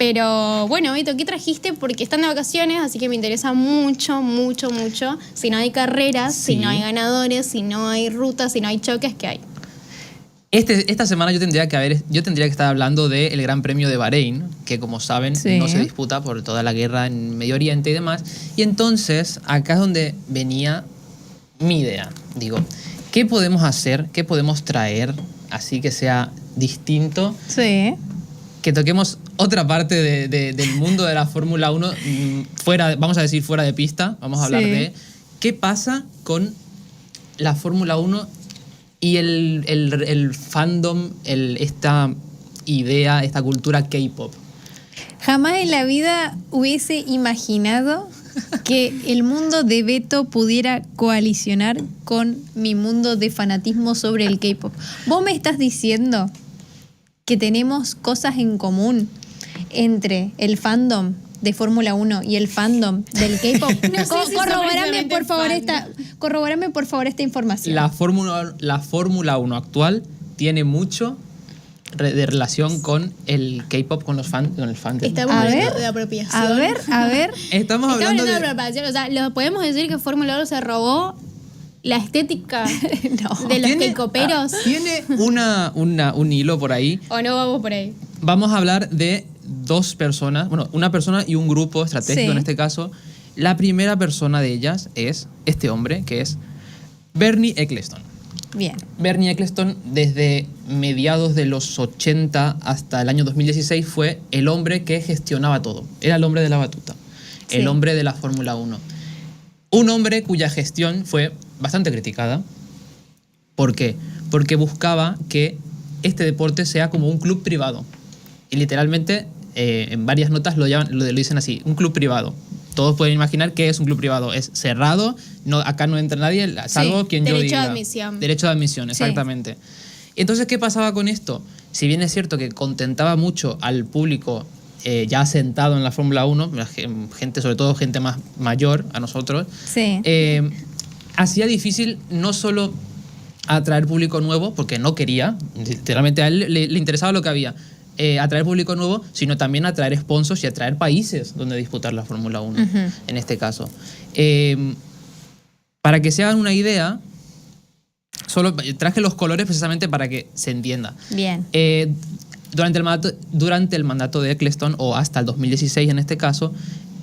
Pero bueno, Beto, ¿qué trajiste? Porque están de vacaciones, así que me interesa mucho, mucho, mucho. Si no hay carreras, Sí. si no hay ganadores, si no hay rutas, si no hay choques, ¿qué hay? Esta semana yo tendría que estar hablando del Gran Premio de Bahrein, que como saben Sí. no se disputa por toda la guerra en Medio Oriente y demás. Y entonces acá es donde venía mi idea. Digo, ¿qué podemos hacer? ¿Qué podemos traer así que sea distinto? Sí. Que toquemos otra parte del mundo de la Fórmula 1, fuera, vamos a decir fuera de pista. Vamos a hablar Sí. de qué pasa con la Fórmula 1 y el fandom, esta idea, esta cultura K-pop. Jamás en la vida hubiese imaginado que el mundo de Beto pudiera coalicionar con mi mundo de fanatismo sobre el K-pop. Vos me estás diciendo que tenemos cosas en común entre el fandom de Fórmula 1 y el fandom del K-pop. No sé si son Corroborame por favor precisamente esta información. La Fórmula 1 actual tiene mucho de relación con el K-pop, con el fandom. Estamos A hablando ver, de apropiación. A ver. Estamos Estamos hablando hablando de de... apropiación. O sea, ¿lo podemos decir que Fórmula 1 se robó la estética No. de los Tiene- K-coperos? Tiene un hilo por ahí. ¿O no vamos por ahí? Vamos a hablar de dos personas, bueno, una persona y un grupo estratégico Sí. en este caso. La primera persona de ellas es este hombre, que es Bernie Ecclestone. Bien. Bernie Ecclestone, desde mediados de los 80 hasta el año 2016, fue el hombre que gestionaba todo. Era el hombre de la batuta, Sí. el hombre de la Fórmula 1. Un hombre cuya gestión fue bastante criticada. ¿Por qué? Porque buscaba que este deporte sea como un club privado. Y literalmente, en varias notas lo dicen así, un club privado. Todos pueden imaginar que es un club privado. Es cerrado, acá no entra nadie, salvo Sí, quien yo derecho de diga. admisión. Derecho de admisión, Sí. exactamente. Entonces, ¿qué pasaba con esto? Si bien es cierto que contentaba mucho al público ya sentado en la Fórmula 1, gente, sobre todo gente más mayor a nosotros, Sí. hacía difícil no solo atraer público nuevo, porque no quería, literalmente a él le interesaba lo que había, atraer público nuevo, sino también atraer sponsors y atraer países donde disputar la Fórmula 1, en este caso. Para que se hagan una idea, solo traje los colores precisamente para que se entienda. Bien. Durante el mandato de Ecclestone, o hasta el 2016 en este caso,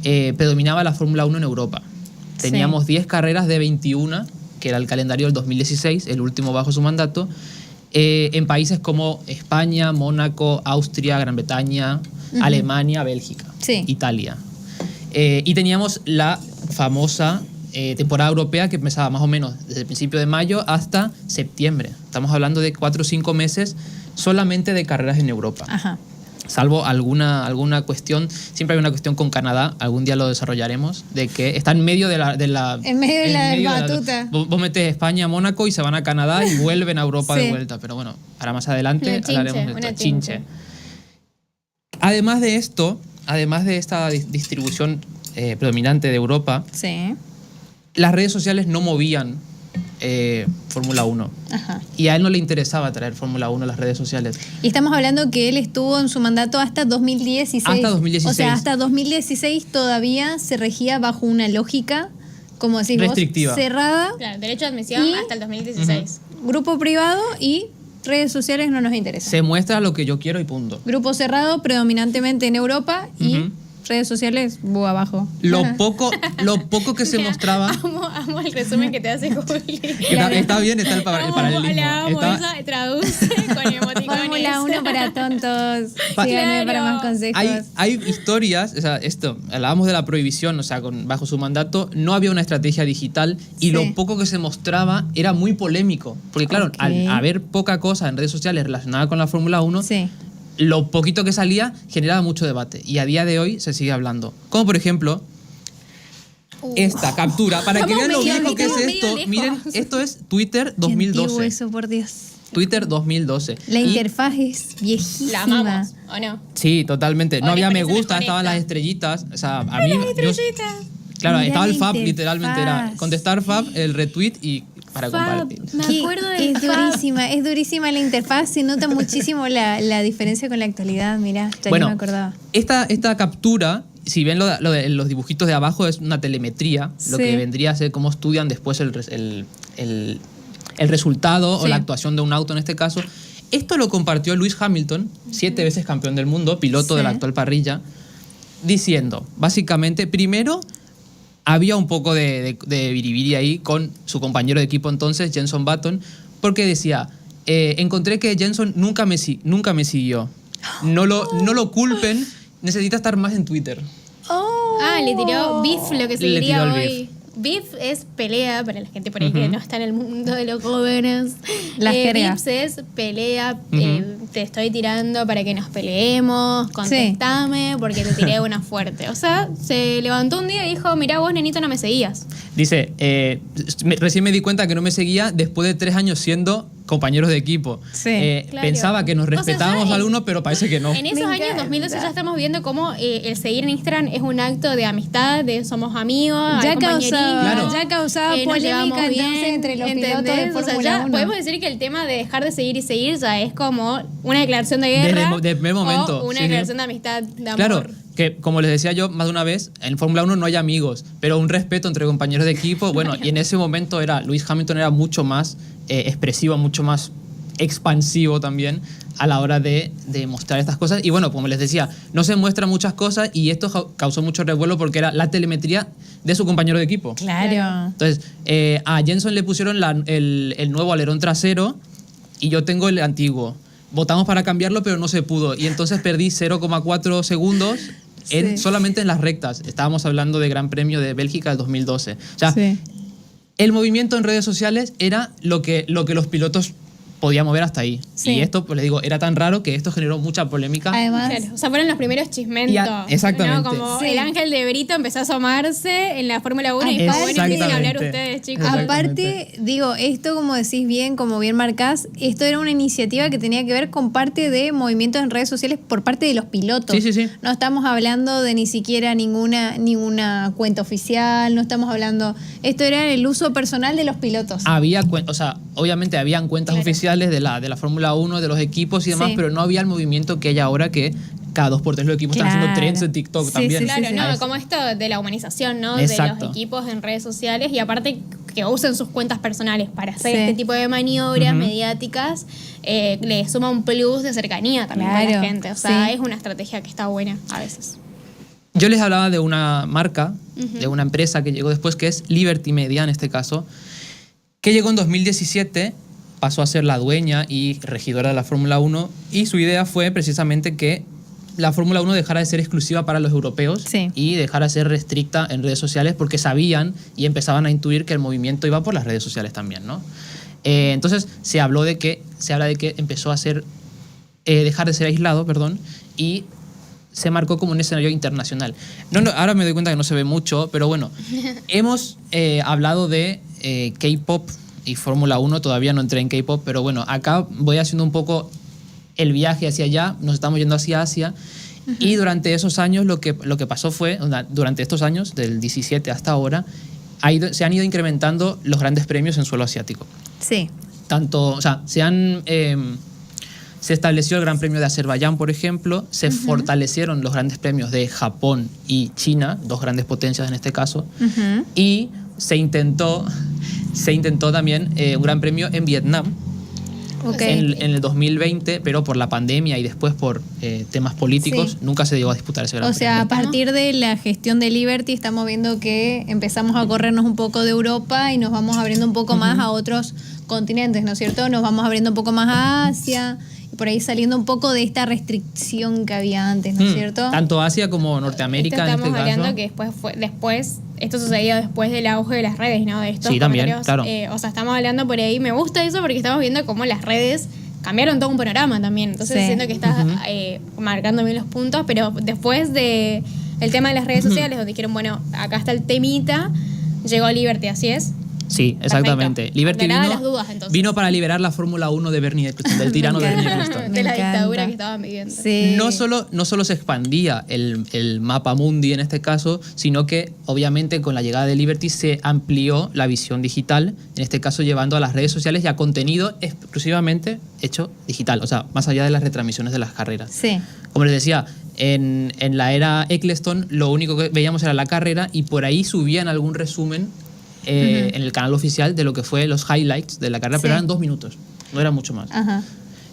predominaba la Fórmula 1 en Europa. Teníamos 10 carreras de 21, que era el calendario del 2016, el último bajo su mandato, en países como España, Mónaco, Austria, Gran Bretaña, Alemania, Bélgica, Sí. Italia. Y teníamos la famosa temporada europea que empezaba más o menos desde el principio de mayo hasta septiembre. Estamos hablando de 4 o 5 meses solamente de carreras en Europa. Ajá. Salvo alguna cuestión, siempre hay una cuestión con Canadá, algún día lo desarrollaremos, de que está en medio de la... En medio de la batuta. Vos metés España, Mónaco y se van a Canadá y vuelven a Europa Sí. de vuelta. Pero bueno, ahora más adelante Una chinche, hablaremos de una esto. chinche. Además de esto, además de esta distribución predominante de Europa, Sí. las redes sociales no movían Fórmula 1. Ajá. Y a él no le interesaba traer Fórmula 1 a las redes sociales. Y estamos hablando que él estuvo en su mandato hasta 2016. Hasta 2016. O sea, hasta 2016 todavía se regía bajo una lógica, como decís Restrictiva. vos, cerrada, Claro, derecho de admisión Y- hasta el 2016. grupo privado y redes sociales no nos interesa. Se muestra lo que yo quiero y punto. Grupo cerrado predominantemente en Europa y Ujú. redes sociales, abajo. Lo poco que se mostraba... Amo el resumen que te hace Juli. Está bien, está el paralelismo. La amo, Está- esa traduce con emoticones. Fórmula 1 para tontos. Pa- Síganme para Claro. más consejos. Hay historias, o sea, hablábamos de la prohibición, o sea, bajo su mandato no había una estrategia digital y Sí. lo poco que se mostraba era muy polémico. Porque claro, Ok. al haber poca cosa en redes sociales relacionada con la Fórmula 1, Sí. lo poquito que salía generaba mucho debate. Y a día de hoy se sigue hablando. Como por ejemplo, esta captura, para que Vamos vean lo medio- viejo que es medio esto. lejos. Miren, esto es Twitter Qué antiguo 2012. eso, por Dios. Twitter 2012. La Y- interfaz es viejísima. La amamos, ¿o no? Sí, totalmente. No Ahora había me parece gusta, mejor estaban esta. las estrellitas. O sea, a mí. Claro, Mirá estaba el la Fab, interfaz. literalmente era contestar Fab, el retweet y para Fab, compartir. me Que acuerdo de es durísima la interfaz, se nota muchísimo la diferencia con la actualidad, mirá, ya Bueno, ni me acordaba. esta captura, si ven lo de los dibujitos de abajo, es una telemetría, lo Sí. que vendría a ser cómo estudian después el resultado o Sí. la actuación de un auto en este caso. Esto lo compartió Lewis Hamilton, 7 veces campeón del mundo, piloto de la Sí. actual parrilla, diciendo, básicamente, primero, había un poco de biribiri ahí con su compañero de equipo entonces, Jenson Button, porque decía, encontré que Jenson nunca me siguió. No lo culpen, necesita estar más en Twitter. Ah, le tiró beef, lo que se Le diría tiró el hoy. Beef es pelea, para la gente por ahí que no está en el mundo de los jóvenes. La jerga. Beef es pelea, Ujú. te estoy tirando para que nos peleemos, contestame porque te tiré una fuerte. O sea, se levantó un día y dijo, mirá vos, nenito, no me seguías. Dice, recién me di cuenta que no me seguía después de 3 años siendo compañeros de equipo. Sí, claro. Pensaba que nos O sea, respetábamos ya algunos, pero parece que no. En esos Me años, encanta. 2012, ya estamos viendo cómo el seguir en Instagram es un acto de amistad, de somos amigos, Ya hay compañerismo, Claro. ya causaba nos polémica llevamos entonces entre los pilotos de ¿entendés? O sea, Fórmula ya 1. podemos decir que el tema de dejar de seguir y seguir ya es como una declaración de guerra Desde el primer momento, o una sí, declaración de amistad, de amor. Claro, que como les decía yo más de una vez, en Fórmula 1 no hay amigos, pero un respeto entre compañeros de equipo. Bueno, y en ese momento Lewis Hamilton era mucho más expresivo, mucho más expansivo también a la hora de mostrar estas cosas. Y bueno, como les decía, no se muestran muchas cosas y esto causó mucho revuelo porque era la telemetría de su compañero de equipo. Claro. Entonces, a Jenson le pusieron el nuevo alerón trasero y yo tengo el antiguo. Votamos para cambiarlo, pero no se pudo. Y entonces perdí 0,4 segundos Sí. solamente en las rectas. Estábamos hablando de Gran Premio de Bélgica del 2012. O sea, Sí. el movimiento en redes sociales era lo que los pilotos podíamos ver hasta ahí. Sí. Y esto, pues les digo, era tan raro que esto generó mucha polémica. Además, Claro, o sea, fueron los primeros chismentos. Exactamente. ¿no? Como Sí. el ángel de Brito empezó a asomarse en la Fórmula 1 y dijo, bueno, empiecen a hablar Exactamente. ustedes, chicos. Exactamente. aparte, digo, esto como decís bien, como bien marcás, esto era una iniciativa que tenía que ver con parte de movimientos en redes sociales por parte de los pilotos. Sí, sí, sí. No estamos hablando de ni siquiera ninguna cuenta oficial, no estamos hablando... Esto era el uso personal de los pilotos. Había, o sea, obviamente habían cuentas Claro. oficiales de la Fórmula 1, de los equipos y demás, Sí. pero no había el movimiento que hay ahora que cada 2x3 los equipos están haciendo Claro. trends en TikTok Sí, también. sí, Claro, sí, no, sí. como esto de la humanización, ¿no? Exacto. De los equipos en redes sociales y aparte que usen sus cuentas personales para hacer Sí. este tipo de maniobras Ujú. mediáticas, le suma un plus de cercanía también con la Claro, gente. O sea, sí. es una estrategia que está buena a veces. Yo les hablaba de una marca, Ujú. de una empresa que llegó después, que es Liberty Media en este caso, que llegó en 2017, pasó a ser la dueña y regidora de la Fórmula 1 y su idea fue precisamente que la Fórmula 1 dejara de ser exclusiva para los europeos Sí. y dejara de ser restricta en redes sociales porque sabían y empezaban a intuir que el movimiento iba por las redes sociales también, ¿no? Entonces se habla de que empezó a ser dejar de ser aislado, perdón, y se marcó como un escenario internacional. Ahora me doy cuenta que no se ve mucho, pero bueno, hemos hablado de K-pop y Fórmula 1, todavía no entré en K-pop, pero bueno, acá voy haciendo un poco el viaje hacia allá, nos estamos yendo hacia Asia, y durante esos años lo que pasó fue, durante estos años, del 17 hasta ahora, se han ido incrementando los grandes premios en suelo asiático. Sí. Tanto, o sea, se estableció el Gran Premio de Azerbaiyán, por ejemplo, se fortalecieron los grandes premios de Japón y China, dos grandes potencias en este caso, Ujú. y se intentó también un gran premio en Vietnam Ok. en el 2020, pero por la pandemia y después por temas políticos, Sí. nunca se llegó a disputar ese gran O sea, a premio. partir de la gestión de Liberty estamos viendo que empezamos a corrernos un poco de Europa y nos vamos abriendo un poco más a otros continentes, ¿no es cierto? Nos vamos abriendo un poco más a Asia y por ahí saliendo un poco de esta restricción que había antes, ¿no es cierto? Tanto Asia como Norteamérica en Estamos este hablando caso. que después, esto sucedió después del auge de las redes, ¿no? De estos Sí, también, comentarios. claro. O sea, estamos hablando por ahí, me gusta eso porque estamos viendo cómo las redes cambiaron todo un panorama también. Entonces Sí. siento que estás marcando bien los puntos, pero después de el tema de las redes sociales, donde dijeron, bueno, acá está el temita, llegó Liberty, así es. Sí, exactamente. Perfecto. Liberty Aclarada vino, las dudas, entonces. vino para liberar la Fórmula 1 de Bernie Eccleston, del tirano Bernie Eccleston. De la Me dictadura encanta. que estaban viviendo. Sí. No solo se expandía el mapa mundi en este caso, sino que obviamente con la llegada de Liberty se amplió la visión digital, en este caso llevando a las redes sociales y a contenido exclusivamente hecho digital, o sea, más allá de las retransmisiones de las carreras. Sí. Como les decía, en la era Eccleston lo único que veíamos era la carrera y por ahí subían algún resumen en el canal oficial de lo que fue los highlights de la carrera, Sí. pero eran 2 minutos, no era mucho más. Ajá.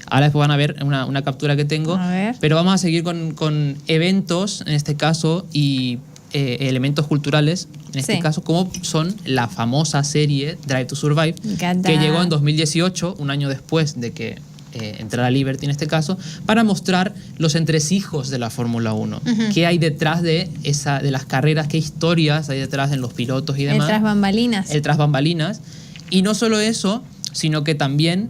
Ahora después van a ver una captura que tengo, A ver. pero vamos a seguir con eventos, en este caso, y elementos culturales, en este Sí. caso, como son la famosa serie Drive to Survive, Me encanta. que llegó en 2018, un año después de que entrara Liberty en este caso, para mostrar los entresijos de la Fórmula 1. ¿Qué hay detrás de las carreras? ¿Qué historias hay detrás en los pilotos y El demás? tras bambalinas. El tras bambalinas. Y no solo eso, sino que también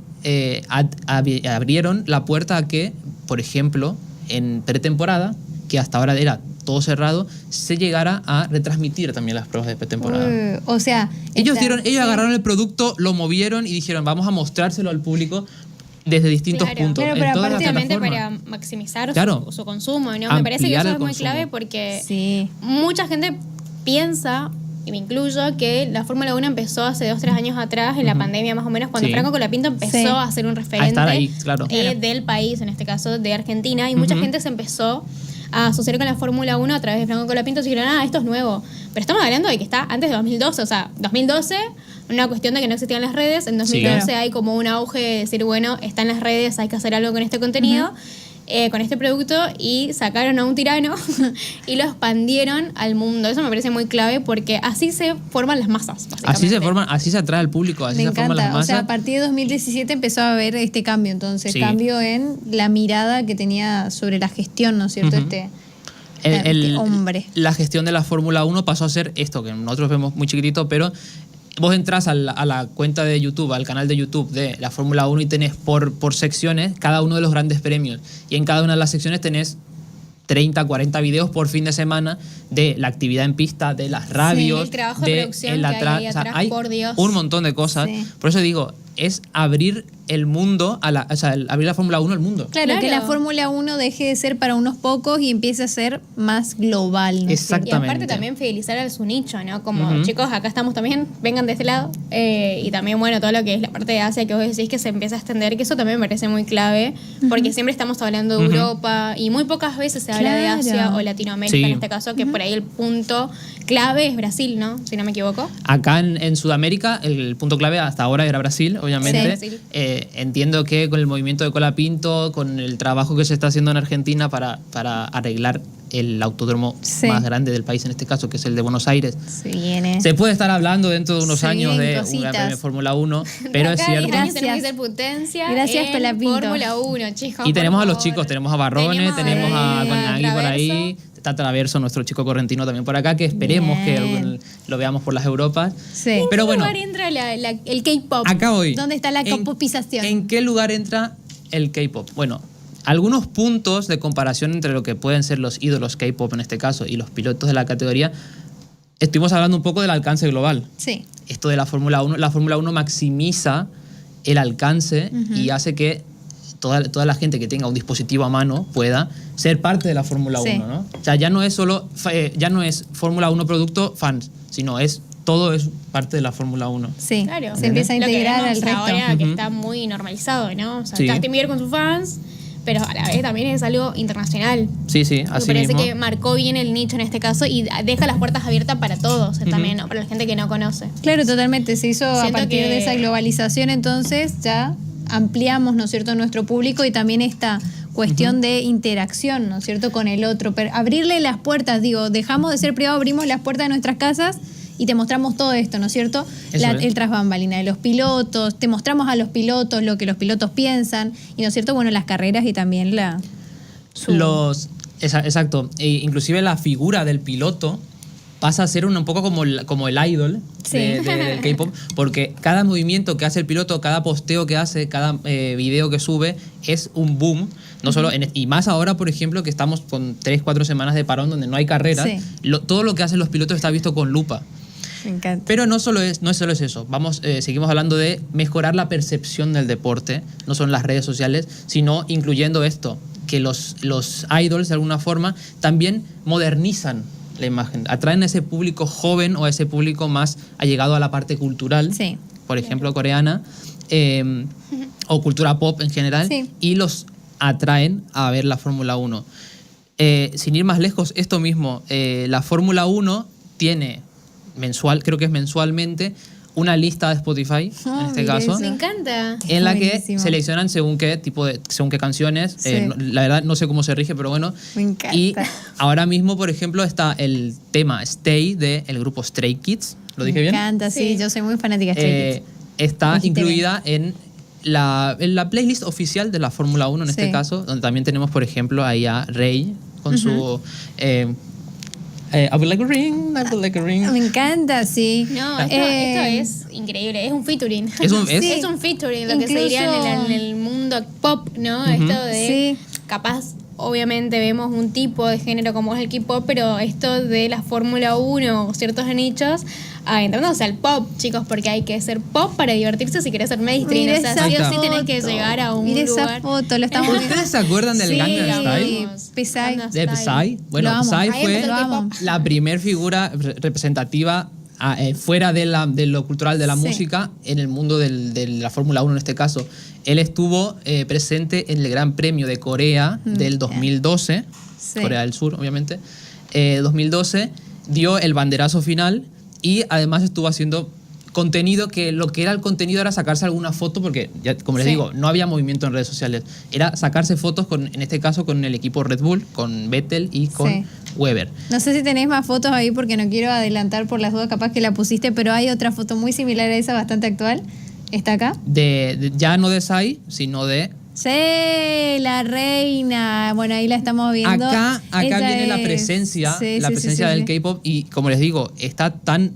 abrieron la puerta a que, por ejemplo, en pretemporada, que hasta ahora era todo cerrado, se llegara a retransmitir también las pruebas de pretemporada. O sea, Ellos sí. agarraron el producto, lo movieron y dijeron, vamos a mostrárselo al público desde distintos Claro. puntos. Claro, en pero todas las Obviamente plataformas. para maximizar Claro. su consumo, ¿no? Me parece que Ampliar eso el es muy consumo. clave porque Sí. mucha gente piensa, y me incluyo, que la Fórmula 1 empezó hace 2-3 años atrás, en la pandemia más o menos, cuando Sí. Franco Colapinto empezó Sí. a ser un referente estar ahí, claro. del país, en este caso de Argentina, y mucha gente se empezó a asociar con la Fórmula 1 a través de Franco Colapinto y dijeron, esto es nuevo. Pero estamos hablando de que está antes de 2012, o sea, 2012, una cuestión de que no existían las redes, en 2012 hay como un auge de decir, bueno, está en las redes, hay que hacer algo con este contenido, con este producto, y sacaron a un tirano y lo expandieron al mundo. Eso me parece muy clave porque así se forman las masas, básicamente. Así se atrae al público, así Me se forman las encanta. O masas. sea, a partir de 2017 empezó a haber este cambio, entonces, Sí. cambio en la mirada que tenía sobre la gestión, ¿no es cierto? Ujú. Este hombre. La gestión de la Fórmula 1 pasó a ser esto, que nosotros vemos muy chiquitito, pero vos entras a la cuenta de YouTube, al canal de YouTube de la Fórmula 1 y tenés por secciones cada uno de los grandes premios. Y en cada una de las secciones tenés 30, 40 videos por fin de semana de la actividad en pista, de las radios, el trabajo de producción que hay ahí atrás, hay por Dios. un montón de cosas. Sí. Por eso digo, es abrir el mundo, abrir la Fórmula 1 al mundo. Claro, que la Claro. Fórmula 1 deje de ser para unos pocos y empiece a ser más global, ¿no es cierto? Y aparte Exactamente. también fidelizar a su nicho, ¿no? Como, Ujú. chicos, acá estamos también, vengan de este lado. Y también, bueno, todo lo que es la parte de Asia que vos decís que se empieza a extender, que eso también me parece muy clave, porque siempre estamos hablando de Europa y muy pocas veces se habla de Claro. Asia o Latinoamérica Sí. en este caso, que por ahí el punto clave es Brasil, ¿no? Si no me equivoco. Acá en Sudamérica el punto clave hasta ahora era Brasil, obviamente. Sí. Entiendo que con el movimiento de Colapinto, con el trabajo que se está haciendo en Argentina para arreglar el autódromo Sí. más grande del país, en este caso, que es el de Buenos Aires, Se viene. se puede estar hablando dentro de unos Se años vienen de cositas. una Premio de Fórmula 1, pero es Acá cierto. 10 años tenemos Gracias. que ser potencia. Gracias, en Colapinto. Fórmula 1, chicos. Y por tenemos a los favor. chicos, tenemos a Barrone, tenemos a Nagui por ahí, está Traverso, nuestro chico correntino también por acá, que esperemos Bien. que lo veamos por las Europas. Sí. Pero ¿En qué bueno, lugar entra el K-pop? acá voy. ¿Dónde está la ¿En- K-popización? ¿En qué lugar entra el K-pop? Bueno, algunos puntos de comparación entre lo que pueden ser los ídolos K-pop en este caso y los pilotos de la categoría. Estuvimos hablando un poco del alcance global. Sí. Esto de la Fórmula 1, la Fórmula 1 maximiza el alcance y hace que toda la gente que tenga un dispositivo a mano pueda ser parte de la Fórmula Sí. 1, ¿no? O sea, ya no es solo ya no es Fórmula 1 producto fans, sino todo es parte de la Fórmula 1. Sí. Claro. Se empieza a Lo que integrar vemos al resto. ahora que Ujú. está muy normalizado, ¿no? O sea, Sí. Justin Bieber con sus fans, pero a la vez también es algo internacional. Sí, Me así parece mismo. que marcó bien el nicho en este caso y deja las puertas abiertas para todos también, ¿no? Para la gente que no conoce. Claro, totalmente. Se hizo a Siento partir que- de esa globalización, entonces ya ampliamos, ¿no es cierto?, nuestro público y también esta cuestión de interacción, ¿no es cierto?, con el otro. Pero abrirle las puertas, digo, dejamos de ser privados, abrimos las puertas de nuestras casas y te mostramos todo esto, ¿no es cierto? Eso es. El tras bambalina de los pilotos, te mostramos a los pilotos lo que los pilotos piensan y, ¿no es cierto?, bueno, las carreras y también Exacto. Inclusive la figura del piloto pasa a ser un poco como el idol Sí. del K-pop, porque cada movimiento que hace el piloto, cada posteo que hace, cada video que sube es un boom. No solo y más ahora, por ejemplo, que estamos con 3-4 semanas de parón donde no hay carreras, Sí. todo lo que hacen los pilotos está visto con lupa. Me encanta. Pero no solo es eso. Seguimos hablando de mejorar la percepción del deporte, no son las redes sociales, sino incluyendo esto, que los idols de alguna forma también modernizan la imagen, atraen a ese público joven o a ese público más allegado a la parte cultural, Sí. por ejemplo coreana, o cultura pop en general, Sí. y los atraen a ver la Fórmula 1. Sin ir más lejos, esto mismo, la Fórmula 1 tiene creo que es mensualmente, una lista de Spotify, en este mira caso, eso. Me encanta. en la que Buenísimo. seleccionan según qué canciones. Sí. La verdad no sé cómo se rige, pero bueno. Me encanta. Y ahora mismo, por ejemplo, está el tema Stay del grupo Stray Kids. ¿Lo dije bien? Me encanta, sí. Sí. Yo soy muy fanática de Stray Kids. Está Dijiste incluida en la playlist oficial de la Fórmula 1 en este Sí. caso, donde también tenemos, por ejemplo, ahí a Rey con su I would like a ring, I would like a ring. Me encanta, sí. No, Eh, esto es increíble, es un featuring. Es un- Sí. Es un featuring, lo que se Incluso- diría en el mundo pop, ¿no? Esto de, Sí. capaz, obviamente vemos un tipo de género como es el K-pop, pero esto de la Fórmula 1 o ciertos nichos, entrándose al pop, chicos, porque hay que ser pop para divertirse si querés ser mainstream. Mira O sea, esa sí o sí foto. tenés que llegar a un Mira esa lugar. foto, lo estamos viendo. ¿Ustedes se acuerdan del Sí, Gangnam Style? vamos. Psy. Gangnam De Psy. Bueno, Lo amo. Psy Ahí fue empezó el Lo amo. K-pop. la primer figura representativa fuera de lo cultural de la Sí. música en el mundo de la Fórmula 1 en este caso. Él estuvo presente en el Gran Premio de Corea del 2012, Sí. Corea del Sur obviamente, 2012, dio el banderazo final y además estuvo haciendo contenido que lo que era el contenido era sacarse alguna foto porque, ya, como les Sí. digo, no había movimiento en redes sociales. Era sacarse fotos, en este caso, con el equipo Red Bull, con Vettel y con Sí. Weber. No sé si tenéis más fotos ahí porque no quiero adelantar por las dudas, capaz que la pusiste, pero hay otra foto muy similar a esa, bastante actual. ¿Está acá? Ya no de Psy, sino de... Sí, la reina. Bueno, ahí la estamos viendo. Acá Ella viene la es- presencia, sí, la sí, presencia sí, del sí. K-pop y, como les digo, está tan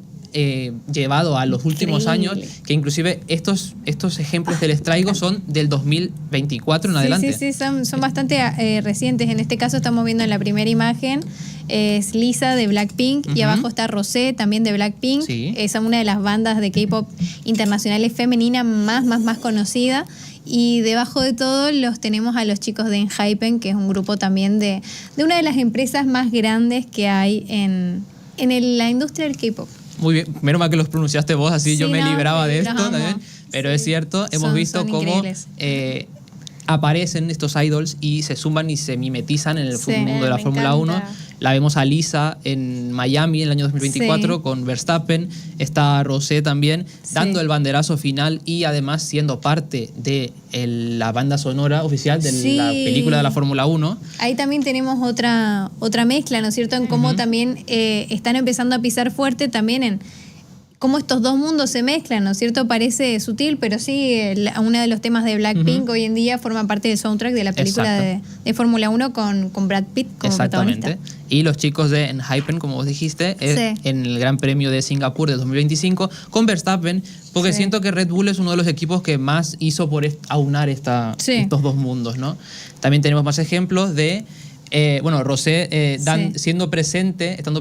llevado a los últimos Increíble. años que inclusive estos ejemplos que les traigo son del 2024 en adelante. Sí, son bastante recientes. En este caso estamos viendo en la primera imagen, es Lisa de Blackpink y Ujú. abajo está Rosé, también de Blackpink. Sí. Es una de las bandas de K-pop internacionales femenina más conocida. Y debajo de todo los tenemos a los chicos de Enhypen, que es un grupo también de una de las empresas más grandes que hay en la industria del K-pop. Muy bien, menos mal que los pronunciaste vos, así Sí, yo me no, libraba de los esto amo. también. Pero es cierto, hemos Son- visto son cómo increíbles. aparecen estos idols y se suman y se mimetizan en el Sí. mundo de la Me Fórmula 1. encanta. La vemos a Lisa en Miami en el año 2024 Sí. con Verstappen. Está Rosé también Sí. dando el banderazo final y además siendo parte de la banda sonora oficial de Sí. la película de la Fórmula 1. Ahí también tenemos otra mezcla, ¿no es cierto? En cómo también están empezando a pisar fuerte también en cómo estos dos mundos se mezclan, ¿no es cierto? Parece sutil, pero sí, uno de los temas de Blackpink hoy en día forma parte del soundtrack de la película de Fórmula 1 con Brad Pitt como Exactamente. protagonista. Y los chicos de Enhypen, como vos dijiste, Sí. en el Gran Premio de Singapur de 2025 con Verstappen, porque Sí. siento que Red Bull es uno de los equipos que más hizo por aunar Sí. estos dos mundos, ¿no? También tenemos más ejemplos de Rosé Sí. estando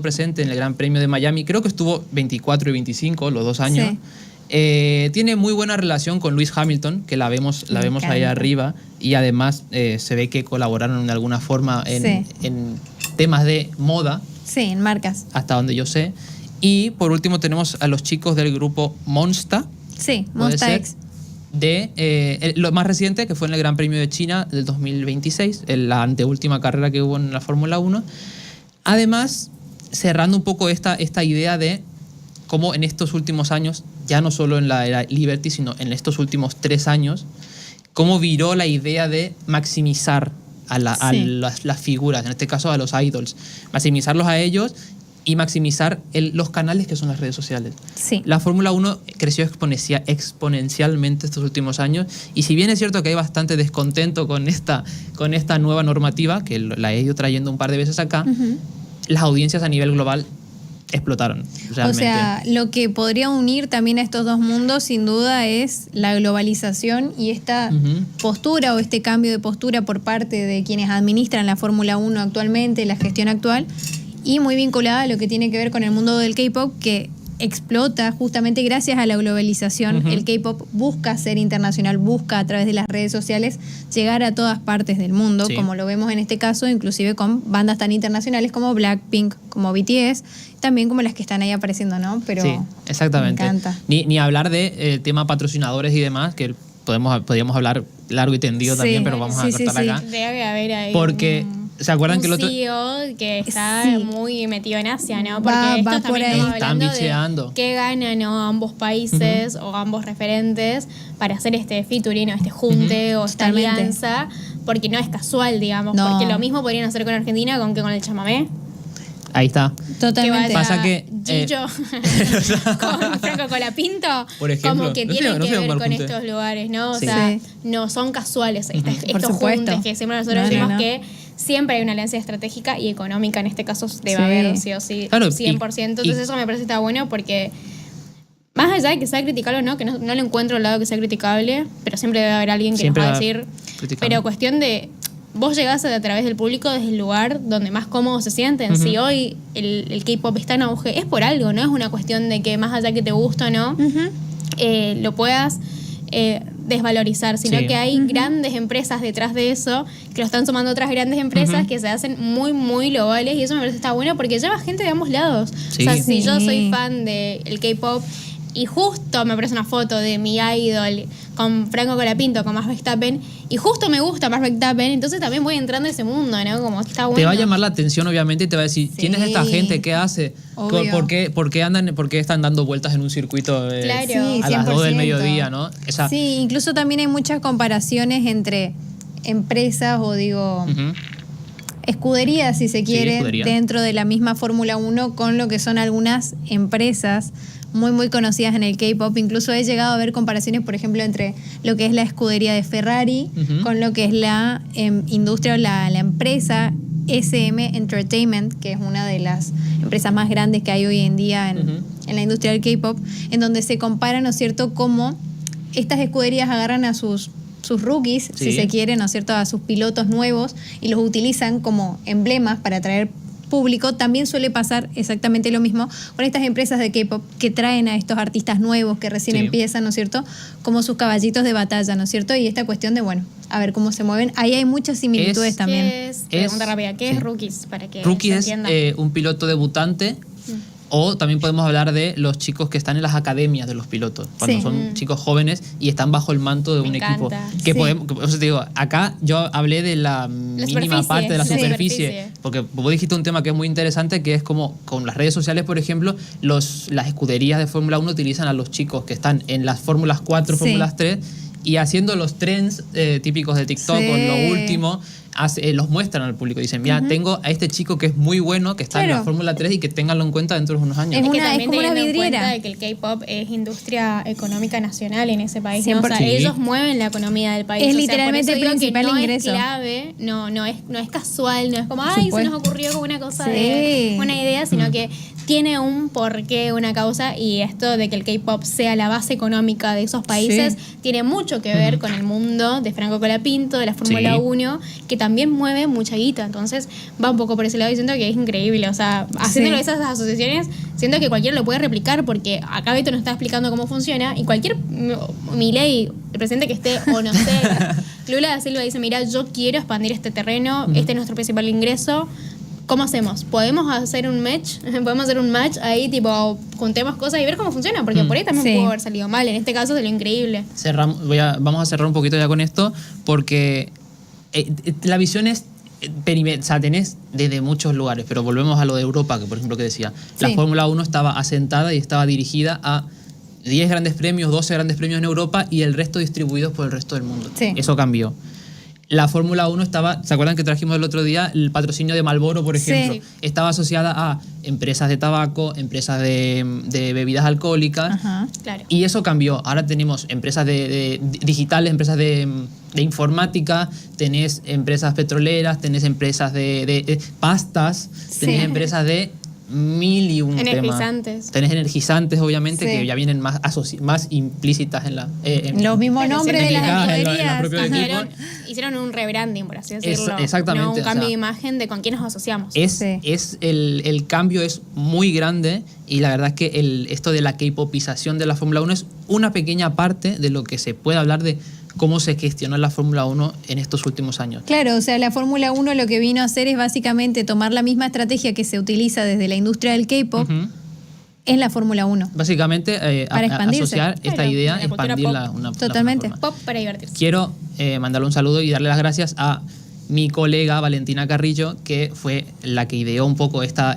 presente en el Gran Premio de Miami, creo que estuvo 24 y 25, los 2 años. Sí. Tiene muy buena relación con Lewis Hamilton, que la vemos ahí encanta. arriba, y además se ve que colaboraron de alguna forma Sí. en temas de moda, Sí, en marcas. hasta donde yo sé. Y por último tenemos a los chicos del grupo Monsta, Sí, puede Monsta ser, X. de lo más reciente, que fue en el Gran Premio de China del 2026, en la anteúltima carrera que hubo en la Fórmula 1. Además, cerrando un poco esta idea de cómo en estos últimos años, ya no solo en la era Liberty, sino en estos últimos 3 años, cómo viró la idea de maximizar a las figuras, en este caso a los idols, maximizarlos a ellos y maximizar los canales que son las redes sociales. Sí. La Fórmula 1 creció exponencialmente estos últimos años y si bien es cierto que hay bastante descontento con esta nueva normativa, que la he ido trayendo un par de veces acá, las audiencias a nivel global explotaron realmente. O sea, lo que podría unir también a estos dos mundos, sin duda, es la globalización y esta Ujú. postura o este cambio de postura por parte de quienes administran la Fórmula 1 actualmente, la gestión actual, y muy vinculada a lo que tiene que ver con el mundo del K-pop, que explota justamente gracias a la globalización. Ujú. El K-pop busca ser internacional, busca a través de las redes sociales llegar a todas partes del mundo, Sí. como lo vemos en este caso, inclusive con bandas tan internacionales como Blackpink, como BTS, también como las que están ahí apareciendo, ¿no? Pero Sí, exactamente. me encanta. Ni hablar de tema patrocinadores y demás, que podríamos hablar largo y tendido Sí, también, pero vamos a sí, sí, cortar sí. acá. Debe haber ahí Porque, ¿se acuerdan un que el otro...? CEO que está Sí. muy metido en Asia, ¿no? Va- Porque va esto por también ahí. estamos Están hablando bicheando. de qué ganan, ¿no? ambos países o ambos referentes para hacer este featuring o este junte o esta Totalmente. alianza, porque no es casual, digamos, No. porque lo mismo podrían hacer con Argentina con que con el chamamé. Ahí está. Totalmente. Que Pasa vaya que, Gillo con Franco Colapinto, Por ejemplo, como que no tienen sería- no que sería un ver mal con punto. estos lugares, ¿no? O Sí. sea, Sí. no son casuales estos supuesto. juntes que siempre nosotros No, decimos no. que siempre hay una alianza estratégica y económica, en este caso debe Sí. haber, sí o sí, Claro, y- 100%. Entonces y- eso me parece que está bueno porque más allá de que sea criticable o no, que no lo encuentro al lado que sea criticable, pero siempre debe haber alguien que Siempre nos va a va a decir, criticar. pero cuestión de vos llegás a través del público desde el lugar donde más cómodos se sienten. Ujú. Si hoy el K-pop está en auge, es por algo, no es una cuestión de que más allá que te gusta o no, Ujú. lo puedas desvalorizar, sino Sí. que hay grandes empresas detrás de eso, que lo están sumando otras grandes empresas Ujú. que se hacen muy, muy globales y eso me parece que está bueno porque lleva gente de ambos lados. Sí. O sea, si Sí. yo soy fan del K-pop y justo me aparece una foto de mi idol con Franco Colapinto, con Max Verstappen, y justo me gusta Max Verstappen, entonces también voy entrando a ese mundo, ¿no? Como que está bueno. Te va a llamar la atención, obviamente, y te va a decir, ¿quién es esta Sí. gente? ¿Qué hace? Obvio. ¿Por qué están dando vueltas en un circuito Claro. Sí, a las 2 del 100%. mediodía, ¿no? Esa, Sí, incluso también hay muchas comparaciones entre empresas o digo Ujú. escuderías, si se quiere, escudería. dentro de la misma Fórmula 1 con lo que son algunas empresas muy muy conocidas en el K-pop. Incluso he llegado a ver comparaciones, por ejemplo, entre lo que es la escudería de Ferrari Ujú. con lo que es la industria o la empresa SM Entertainment, que es una de las empresas más grandes que hay hoy en día en, Ujú. en la industria del K-pop, en donde se compara, ¿no es cierto?, cómo estas escuderías agarran a sus rookies, Sí. si se quiere, ¿no es cierto?, a sus pilotos nuevos y los utilizan como emblemas para atraer público. También suele pasar exactamente lo mismo con estas empresas de K-pop que traen a estos artistas nuevos que recién Sí. empiezan, ¿no es cierto?, como sus caballitos de batalla, ¿no es cierto? Y esta cuestión de, bueno, a ver cómo se mueven. Ahí hay muchas similitudes Es- también. ¿Qué es? Pregunta rápida, ¿qué sí. es Rookies? Para que Rookie se es entienda. un piloto debutante. O también podemos hablar de los chicos que están en las academias de los pilotos, cuando Sí. son chicos jóvenes y están bajo el manto de Me un equipo. encanta. Que Sí. podemos, o sea, te digo, acá yo hablé de la mínima superficie, parte de la sí. superficie, Superficie. porque vos dijiste un tema que es muy interesante, que es como con las redes sociales, por ejemplo, las escuderías de Fórmula 1 utilizan a los chicos que están en las Fórmulas 4, Sí. Fórmulas 3, y haciendo los trends típicos de TikTok Sí. o lo último, los muestran al público. Dicen, mira, tengo a este chico que es muy bueno, que está en Claro. la Fórmula 3 y que ténganlo en cuenta dentro de unos años. Es Es que una- es también como una teniendo en vidriera. cuenta de que el K-pop es industria económica nacional en ese país, ¿no? O sea, 100%. Sí. ellos mueven la economía del país. Es O sea, literalmente por eso digo el principal que no ingreso. es clave, no es casual, no es como, Por ay, se supuesto. nos ocurrió como una cosa Sí. de una idea, sino que tiene un porqué, una causa, y esto de que el K-pop sea la base económica de esos países Sí. tiene mucho que ver con el mundo de Franco Colapinto, de la Fórmula Sí. 1, que también mueve mucha guita. Entonces va un poco por ese lado y siento que es increíble. O sea, haciéndolo Sí. esas asociaciones, siento que cualquiera lo puede replicar porque acá Beto nos está explicando cómo funciona y cualquier Milei, el presidente que esté o no esté, Lula da Silva dice, mira, yo quiero expandir este terreno, este es nuestro principal ingreso. ¿Cómo hacemos? ¿Podemos hacer un match? ¿Podemos hacer un match ahí, tipo, juntemos cosas y ver cómo funciona? Porque por ahí también Sí. pudo haber salido mal. En este caso es lo increíble. Vamos a cerrar un poquito ya con esto, porque la visión es o sea, tenés desde muchos lugares, pero volvemos a lo de Europa, que por ejemplo que decía, la Sí. Fórmula 1 estaba asentada y estaba dirigida a 10 grandes premios, 12 grandes premios en Europa y el resto distribuidos por el resto del mundo. Sí. Eso cambió. La Fórmula 1 estaba, ¿se acuerdan que trajimos el otro día el patrocinio de Marlboro, por ejemplo? Sí. Estaba asociada a empresas de tabaco, empresas de bebidas alcohólicas. Ajá. Claro. Y eso cambió. Ahora tenemos empresas de digitales, empresas de informática, tenés empresas petroleras, tenés empresas de pastas, tenés Sí. empresas de mil y un temas. Energizantes. Tenés energizantes, obviamente, Sí. que ya vienen más implícitas en la... Los mismos nombres de las indicadas en la escuderías. propia equipo. Hicieron un rebranding, por así decirlo. exactamente, No, un o cambio sea, de imagen de con quién nos asociamos. Sí. El cambio es muy grande y la verdad es que esto de la K-popización de la Fórmula 1 es una pequeña parte de lo que se puede hablar de cómo se gestionó la Fórmula 1 en estos últimos años. Claro, o sea, la Fórmula 1 lo que vino a hacer es básicamente tomar la misma estrategia que se utiliza desde la industria del K-pop Ujú. en la Fórmula 1. Básicamente, Para expandirse. asociar esta Claro, idea, la cultura expandirla pop. una Totalmente. forma. Pop para divertirse. Quiero mandarle un saludo y darle las gracias a mi colega Valentina Carrillo, que fue la que ideó un poco esta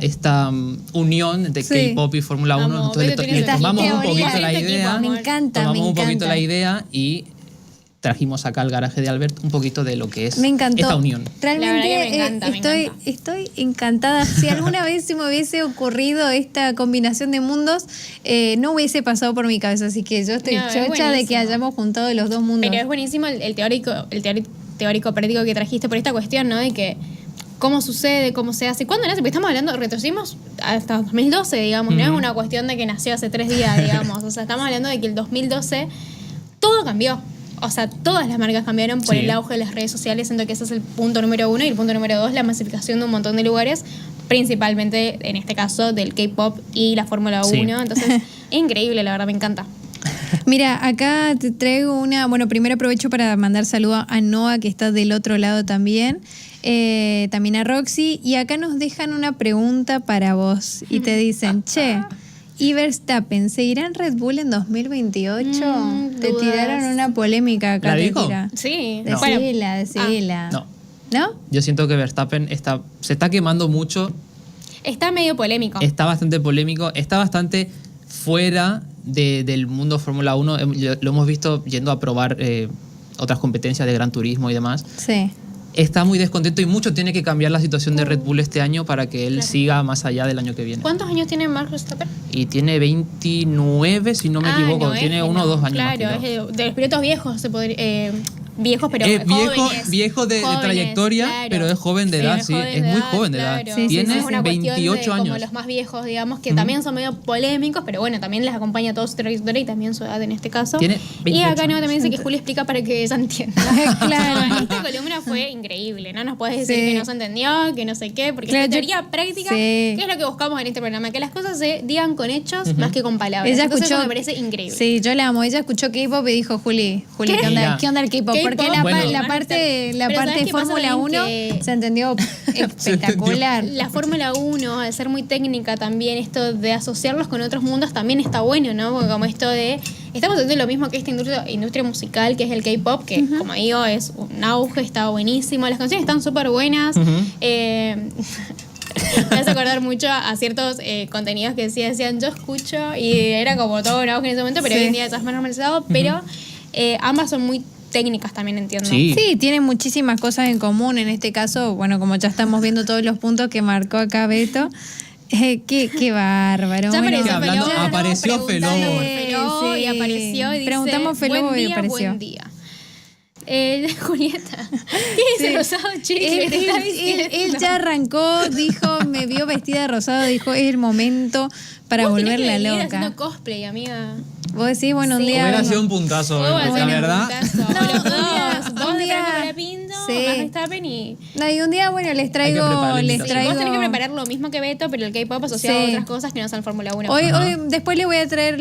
unión de Sí. K-pop y Fórmula 1. Vamos, Entonces Beto le tiene tomamos un teorías. poquito la Este idea. equipo, Me encanta, Tomamos me un poquito encanta. la idea y trajimos acá al garaje de Albert un poquito de lo que es Me encantó. esta unión. Realmente La verdad que me encanta, me encanta. estoy encantada. Si alguna vez se me hubiese ocurrido esta combinación de mundos, no hubiese pasado por mi cabeza. Así que yo estoy No, es chocha de que buenísimo. hayamos juntado los dos mundos. Pero es buenísimo el teórico práctico que trajiste por esta cuestión, ¿no? De que cómo sucede, cómo se hace. ¿Cuándo nace? Porque estamos hablando, retrocedimos hasta 2012, digamos. No es una cuestión de que nació hace 3 días, digamos. O sea, estamos hablando de que el 2012 todo cambió. O sea, todas las marcas cambiaron por Sí. el auge de las redes sociales. Siento que ese es el punto número 1. Y el punto número 2, la masificación de un montón de lugares, principalmente, en este caso, del K-pop y la Fórmula 1. Sí. Entonces, es increíble, la verdad, me encanta. Mira, acá te traigo una... Bueno, primero aprovecho para mandar saludos a Noah, que está del otro lado también. También a Roxy. Y acá nos dejan una pregunta para vos. Y te dicen, che, ¿y Verstappen seguirá en Red Bull en 2028? Te dudas. tiraron una polémica acá. ¿La te dijo? tira. Sí. No. Bueno, Decila. No, ¿No? yo siento que Verstappen se está quemando mucho, está medio polémico. está bastante polémico, está bastante fuera del mundo Fórmula 1. Lo hemos visto yendo a probar otras competencias de Gran Turismo y demás. Sí. Está muy descontento y mucho tiene que cambiar la situación de Red Bull este año para que él siga más allá del año que viene. ¿Cuántos años tiene Max Verstappen? Y tiene 29, si no me equivoco. no, tiene es 1 o 2 años más Claro, que yo. es de los pilotos viejos, se podría, viejos, pero jóvenes. Viejo de Jóvenes, trayectoria, claro. pero es joven de edad, sí. Es muy joven de edad. claro. Sí, sí, Tiene sí, Es una cuestión 28 de años. Como los más viejos, digamos, que también son medio polémicos, pero bueno, también les acompaña toda su trayectoria y también su edad en este caso. Tiene Y 28 acá no años. también dice que Julio explica para que ella entienda. Claro. Esta columna fue increíble, ¿no? Nos puedes decir Sí. que no se entendió, que no sé qué, porque Claro, es yo- teoría práctica, Sí. que es lo que buscamos en este programa, que las cosas se digan con hechos más que con palabras. Ella Entonces escuchó. eso me parece increíble. Sí, yo la amo. Ella escuchó K-pop y dijo, Juli, ¿Qué? ¿qué onda, Mira. ¿qué onda el K-pop? Porque K-pop, Bueno. la parte Pero ¿sabes de qué pasa Fórmula también? 1 Que se entendió espectacular. La Fórmula 1, al ser muy técnica también, esto de asociarlos con otros mundos también está bueno, ¿no? Porque como esto de... Estamos haciendo lo mismo que esta industria musical, que es el K-pop, que como digo, es un auge, está buenísimo. Las canciones están súper buenas. Me hace acordar mucho a ciertos contenidos que decían yo escucho y era como todo un auge en ese momento, pero Sí. hoy en día ya es más normalizado. Pero ambas son muy técnicas también, entiendo. Sí. Sí, tienen muchísimas cosas en común. En este caso, bueno, como ya estamos viendo todos los puntos que marcó acá Beto, qué bárbaro. Ya Bueno, apareció hablando- Felobo, apareció preguntando por Felobo. Felobo y Sí, apareció y dice, preguntamos Felobo buen y día, apareció. buen día. Julieta, ¿qué dice Sí. rosado chicle? Te está diciendo. Él ya arrancó, dijo, me vio vestida de rosado, dijo, es el momento para Vos tenés que volverla venir loca. haciendo cosplay, amiga. Vos decís, bueno, un Sí. día... Hubiera vengo. sido un puntazo, Vos vas a la hacer un verdad. puntazo. No, Los un día- dos un de día- Franco Colapinto, Sí. Max Verstappen y... No, y un día, bueno, les traigo... preparar la les invitación. traigo... Vos tenés que preparar lo mismo que Beto, pero el K-pop asociado Sí. a otras cosas que no sean Fórmula 1. Hoy, Ajá. después les voy a traer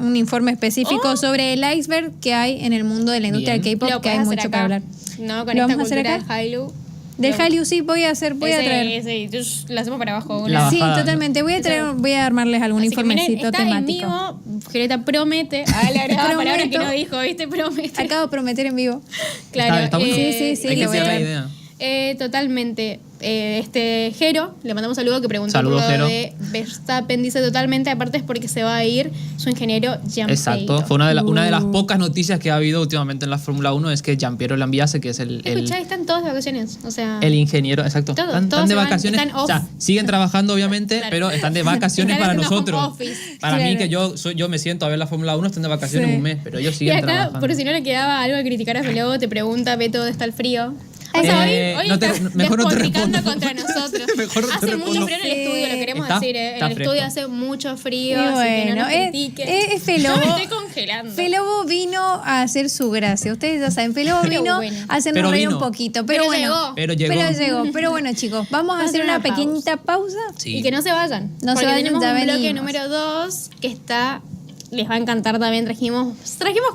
un informe específico Oh. sobre el iceberg que hay en el mundo de la industria Bien. del K-pop, Lo que hay podés mucho hacer para acá. hablar. No, con ¿Lo esta vamos a hacer cultura acá? de Hallyu. De Hallyu sí, voy a traer. Ese, lo hacemos para abajo. La Sí, bajada, totalmente. Voy a armarles algún Así que miren, informecito está en temático. vivo. Julieta promete. Ah, la verdad, palabra que Prometo. no dijo, ¿viste? Promete. Acabo de prometer en vivo. Claro. Está bueno. Sí, Hay que lo voy a hacer la traer. idea. Totalmente. Jero, le mandamos un saludo que preguntó Saludos, por lo Jero. de Verstappen. Dice totalmente, aparte es porque se va a ir su ingeniero Gianpiero. Exacto. Fue una de las pocas noticias que ha habido últimamente en la Fórmula 1 es que Gianpiero Lambiase, que es el Están todos de vacaciones. O sea, ingeniero, exacto. Todos, Están todos de se van, vacaciones. están off. O sea, siguen trabajando obviamente, Claro. pero están de vacaciones Están para haciendo nosotros. home office. Para mí, Claro. que yo me siento a ver la Fórmula 1, están de vacaciones Sí. un mes, pero ellos y siguen acá, trabajando. por si no le quedaba algo a criticar a Felobo, te pregunta Beto, ¿dónde está el frío? O sea, hoy no te- estás mejor no te despotricando respondo. contra nosotros. Mejor no te Hace respondo. mucho frío en el estudio, lo queremos Está- decir. En está el estudio fresco. hace mucho frío, Y así que no bueno, nos critiquen. es Felobo. Yo me estoy congelando. Felobo vino a hacer su gracia. Ustedes ya saben, Felobo Pero vino bueno. a hacernos Pero reír vino. un poquito. Pero Bueno, llegó. Pero bueno, chicos, vamos a Vamos a hacer hacer una una pequeñita pausa. Sí. Y que no se vayan. No se porque vayan, tenemos ya un bloque venimos. número 2 que está. Les va a encantar también. Trajimos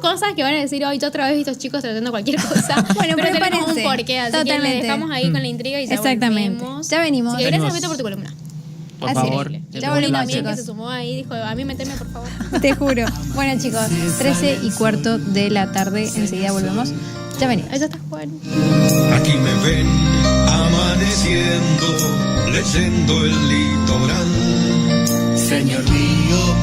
cosas que van a decir hoy. Yo otra vez vi estos chicos tratando cualquier cosa. Bueno, pero tenemos un prepárense. porqué. Así que Totalmente. le dejamos ahí con la intriga y ya Exactamente. volvemos. Ya venimos. Así que gracias, Venimos. Beto, por tu columna. Por Así favor. es. que Ya no volvimos, me También que chicos. se sumó ahí dijo, a mí meteme, por favor. Te juro. Bueno, chicos, 13:15 de la tarde. Enseguida volvemos. Ya venimos. Ahí ya está Juan. Aquí me ven amaneciendo, leyendo el litoral. Señor mío,